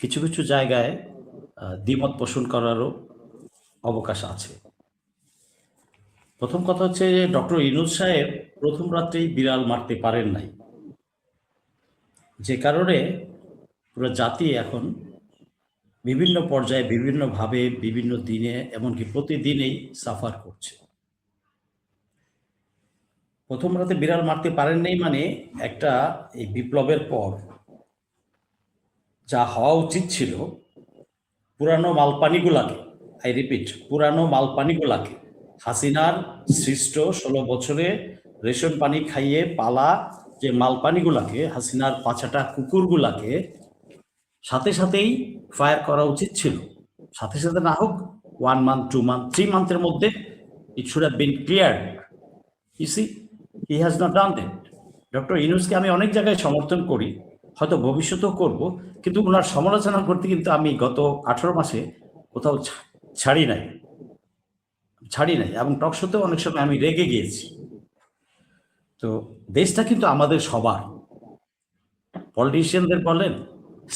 কিছু কিছু জায়গায় দ্বিমত পোষণ করারও অবকাশ আছে। প্রথম কথা হচ্ছে যে ডক্টর ইউনূস সাহেব প্রথম রাত্রেই বিড়াল মারতে পারেন নাই, যে কারণে পুরো জাতি এখন বিভিন্ন পর্যায়ে বিভিন্নভাবে বিভিন্ন দিনে এমনকি প্রতিদিনেই সাফার করছে। প্রথম রাতে বিড়াল মারতে পারেন নাই মানে একটা এই বিপ্লবের পর যা হওয়া উচিত ছিল, পুরানো মালপানিগুলাকে, আই রিপিট, পুরানো মালপানিগুলাকে, হাসিনার সৃষ্ট ১৬ বছরে রেশন পানি খাইয়ে পালা যে মালপানিগুলাকে, হাসিনার পাছাটা কুকুরগুলাকে সাথে সাথেই ফায়ার করা উচিত ছিল। সাথে সাথে না হোক, 1 মান্থ, 2 মান্থ, 3 মান্থের মধ্যে it should have been clear. You see, he has not done that. Doctor ইউনূসকে আমি অনেক জায়গায় সমর্থন করি, হয়তো ভবিষ্যতেও করব, কিন্তু ওনার সমালোচনা করতে কিন্তু আমি গত 18 মাসে কোথাও ছাড়ি নাই এবং টকশোতেও অনেক সময় আমি রেগে গিয়েছি। তো দেশটা কিন্তু আমাদের সবার, পলিটিশিয়ানদের বলেন,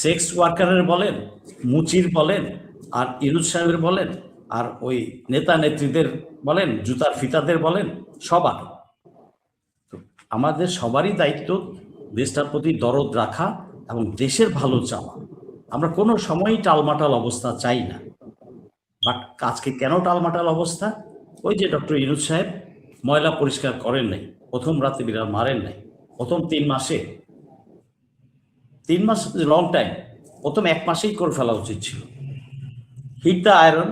সেক্স ওয়ার্কারের বলেন, মুচির বলেন, আর ইউনূস সাহেবের বলেন, আর ওই নেতা নেত্রীদের বলেন, জুতার ফিতাদের বলেন, সবার। তো আমাদের সবারই দায়িত্ব দেশটার প্রতি দরদ রাখা এবং দেশের ভালো চাওয়া। আমরা কোনো সময়ই টালমাটাল অবস্থা চাই না। বাট আজকে কেন টালমাটাল অবস্থা? ওই যে ডক্টর ইউনূস সাহেব ময়লা পরিষ্কার করেন নাই, প্রথম রাতে বিড়াল মারেন নাই, প্রথম 3 মাসে, 3 মাস লং টাইম, প্রথম 1 মাসেই করে ফেলা উচিত ছিল। Hit the iron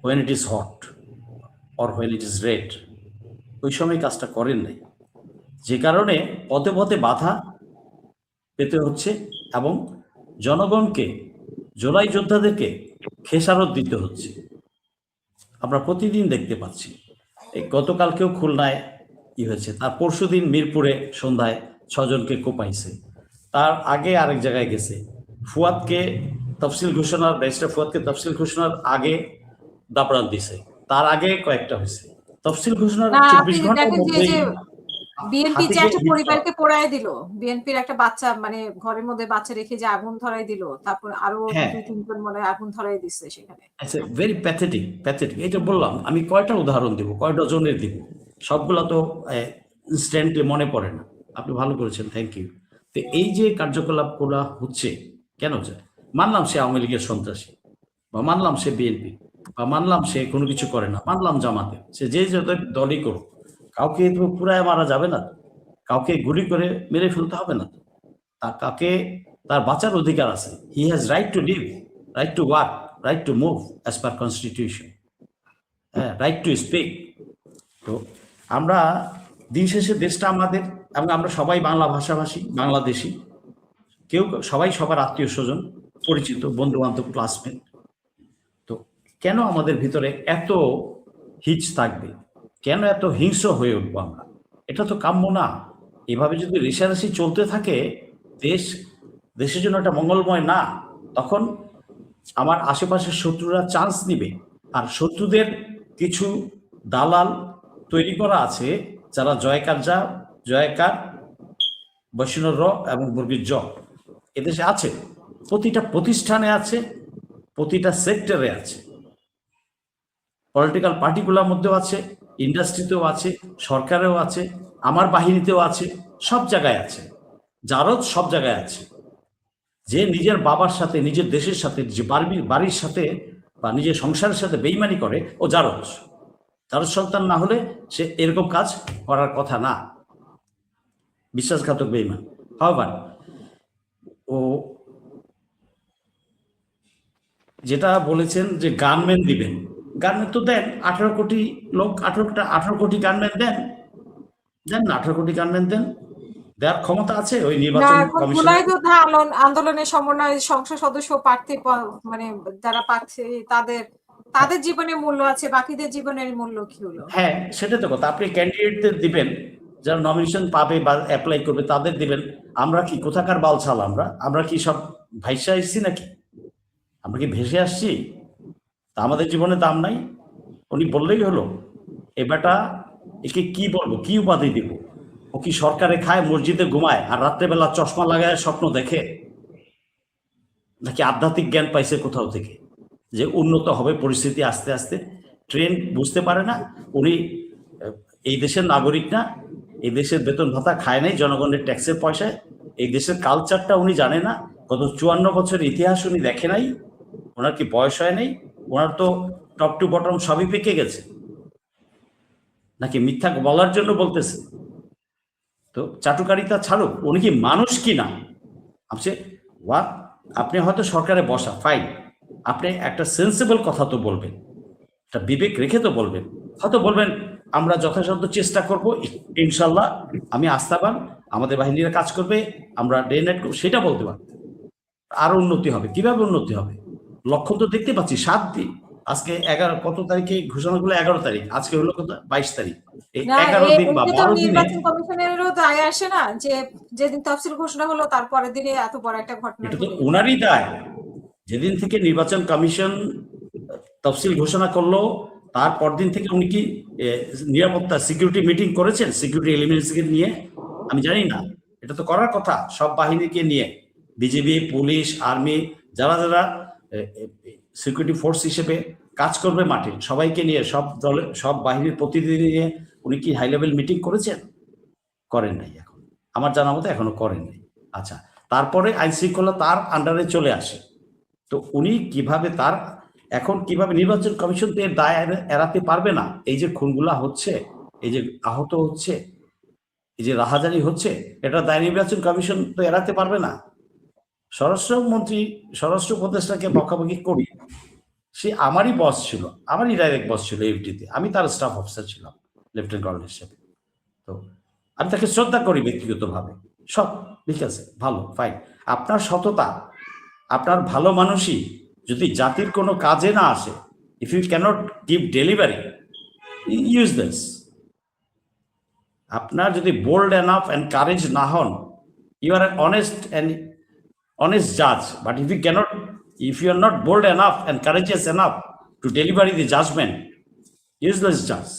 when it is hot or when it is red, ওই সময় কাজটা করেন নাই, যে কারণে পথে পথে বাধা পেতে হচ্ছে এবং জনগণকে, জুলাই যোদ্ধাদেরকে খেসারত দিতে হচ্ছে। আমরা প্রতিদিন দেখতে পাচ্ছি। এই গতকালকেও খুলনায় হয়েছে, তার পরশুদিন মিরপুরে সন্ধ্যায় 6 জনকে কোপাইছে, তার আগে আরেক জায়গায় গেছে। ফুয়াদকে তফসিল ঘোষণার, ব্যারিস্টার ফুয়াদকে তফসিল ঘোষণার আগে দাপড়ান দিছে, তার আগে কয়েকটা হয়েছে। তফসিল ঘোষণার 24 ঘন্টার মধ্যেই বিএনপি যে একটা পরিবারকে পোড়ায় দিল, বিএনপির একটা বাচ্চা, মানে ঘরের মধ্যে বাচ্চা রেখে যে আগুন ধরাই দিল, তারপর আরো 2-3 জন মনে আগুন ধরাই দিচ্ছে সেখানে। Very pathetic. এটা বললাম আমি, কয়টা উদাহরণ দিব, কয় ডজনের দিব, সবগুলা তো ইনস্ট্যান্টলি মনে পড়ে না। আপনি ভালো করেছেন, থ্যাংক ইউ। তো এই যে কার্যকলাপগুলো হচ্ছে কেন যায়? মানলাম সে আওয়ামী লীগের সন্ত্রাসী, বা মানলাম সে বিএনপি, বা মানলাম সে কোনো কিছু করে না, মানলাম জামাতে, সে যে যত দলই করুক, কাউকে তো পুরায় মারা যাবে না, কাউকে গুলি করে মেরে ফেলতে হবে না। কাকে তার বাঁচার অধিকার আছে। He has right to live, right to work, right to move as per constitution, হ্যাঁ, রাইট টু স্পিক। তো আমরা দিন শেষে দেশটা আমাদের, এবং আমরা সবাই বাংলা ভাষাভাষী, বাংলাদেশি, সবাই সবার আত্মীয় স্বজন, পরিচিত, বন্ধু বান্ধব, ক্লাসমেট। তো কেন আমাদের ভিতরে এত হিচ থাকবে? কেন এত হিংস্র হয়ে উঠবো আমরা? এটা তো কাম্য না। এভাবে যদি রেষারেষি চলতে থাকে, দেশের জন্য একটা মঙ্গলময় না। তখন আমার আশেপাশের শত্রুরা চান্স নিবে, আর শত্রুদের কিছু দালাল তৈরি করা আছে, যারা জয়কার, বৈষ্ণব র এবং বর্গীর জ এদেশে আছে, প্রতিটা প্রতিষ্ঠানে আছে, প্রতিটা সেক্টরে আছে, পলিটিক্যাল পার্টিগুলোর মধ্যেও আছে, ইন্ডাস্ট্রিতেও আছে, সরকারেও আছে, আমার বাহিনীতেও আছে, সব জায়গায় আছে। জারদ সব জায়গায় আছে। যে নিজের বাবার সাথে, নিজের দেশের সাথে, যে বাড়ির সাথে বা নিজের সংসারের সাথে বেইমানি করে, ও জারদ সন্তান না হলে সে এরকম কাজ করার কথা না, বিশ্বাসঘাতক বেইমান। হবার ও যেটা বলেছেন যে গানম্যান দিবেন, গানম্যান তো দেন, 18 কোটি লোক, 18 কোটি গানম্যান দেন না, 18 কোটি গানম্যান দেন, দেওয়ার ক্ষমতা আছে ওই নির্বাচন কমিশন। আন্দোলনের সমন্বয় সংসদ সদস্য প্রার্থী, মানে যারা প্রার্থী, তাদের জীবনের মূল্য আছে, বাকিদের জীবনের মূল্য কি হলো? হ্যাঁ, সেটা তো কথা। আপনি ক্যান্ডিডেটদের দিবেন, যারা নমিনেশন পাবে বা অ্যাপ্লাই করবে তাদের দিবেন। আমরা কি কোথাকার বালছাল? আমরা কি সব ভাইসা আসছি নাকি? আমরা কি ভেসে আসছি? তা আমাদের জীবনে দাম নাই? উনি বললেই হলো? এবারটা একে কি বলবো, কি উপাধি দিব? ও কি সরকারে খায়, মসজিদে ঘুমায়, আর রাত্রেবেলা চশমা লাগায় স্বপ্ন দেখে? নাকি আধ্যাত্মিক জ্ঞান পাইছে কোথাও থেকে যে উন্নত হবে পরিস্থিতি আস্তে আস্তে? ট্রেন্ড বুঝতে পারে না। উনি এই দেশের নাগরিক না, এই দেশের বেতন ভাতা খায় নাই জনগণের ট্যাক্সের পয়সায়, এই দেশের কালচারটা উনি জানে না, গত 54 বছরের ইতিহাস উনি দেখে নাই, ওনার কি বয়স হয় নাই? ওনার তো টপ টু বটম সবই পেকে গেছে, নাকি মিথ্যা বলার জন্য বলতেছে? তো চাটুকারিতা ছাড়ুক, উনি কি মানুষ কি না? আপনি হয়তো সরকারে বসা, ফাইন, আপনি একটা সেন্সিবল কথা তো বলবেন, একটা বিবেক রেখে তো বলবেন। হয়তো বলবেন আমরা যথাসাধ্য চেষ্টা করব, ইনশাল্লাহ আমি আস্থাবান, আমাদের বাহিনীরা কাজ করবে, আমরা ডে নাইট করবো, সেটা বলতে পারবো। আরো উন্নতি হবে। কিভাবে উন্নতি হবে? লক্ষ্য তো দেখতে পাচ্ছি। 7 দিন, আজকে 11 কত তারিখে ঘোষণাগুলো? 11 তারিখ, আজকে হলো কত? 22 তারিখ। এই 11 দিন বা 12 দিনে নির্বাচন কমিশনেরও দায় আসে না যে যেদিন তফসিল ঘোষণা হলো তারপরের দিনে এত বড় একটা ঘটনা? এটা তো ওনারই দায়। যেদিন থেকে নির্বাচন কমিশন তফসিল ঘোষণা করলো তারপর দিন থেকে উনি কি নিরাপত্তা সিকিউরিটি মিটিং করেছেন সিকিউরিটি এলিমেন্টসকে নিয়ে? আমি জানি না, এটা তো করার কথা সব বাহিনীকে নিয়ে, বিজিবি, পুলিশ, আর্মি, যারা যারা সিকিউরিটি ফোর্স হিসেবে কাজ করবে মাঠে, সবাইকে নিয়ে, সব দলের সব বাহিনীর প্রতিনিধি নিয়ে উনি কি হাই লেভেল মিটিং করেছেন? করেন নাই। এখন আমার জানা মতো এখনো করেন নাই। আচ্ছা, তারপরে আইন শৃঙ্খলা তার আন্ডারে চলে আসে, তো উনি কিভাবে এখন কিভাবে নির্বাচন কমিশন তো এর দায় এড়াতে পারবে না? এই যে খুনগুলা হচ্ছে, এই যে আহত হচ্ছে, এই যে রাহাজানি হচ্ছে, এটা দায় নির্বাচন কমিশন তো এড়াতে পারবে না। স্বরাষ্ট্রমন্ত্রী, স্বরাষ্ট্র উপদেষ্টাকে বকাবকি করি, সে আমারই বস ছিল, আমারই ডাইরেক্ট বস ছিল এফডিতে, আমি তার স্টাফ অফিসার ছিলাম লেফটেন্যান্ট কর্নেল হিসেবে। তো আমি তাকে শ্রদ্ধা করি ব্যক্তিগতভাবে, সব ঠিক আছে, ভালো, ফাইন। আপনার সততা, আপনার ভালো মানুষই যদি জাতির কোনো কাজে না আসে, if you cannot give delivery, useless. আপনার যদি বোল্ড এনাফ অ্যান্ড কারেজ না হন, you are honest judge, but if you are not bold enough and courageous enough to deliver the judgment, useless judge.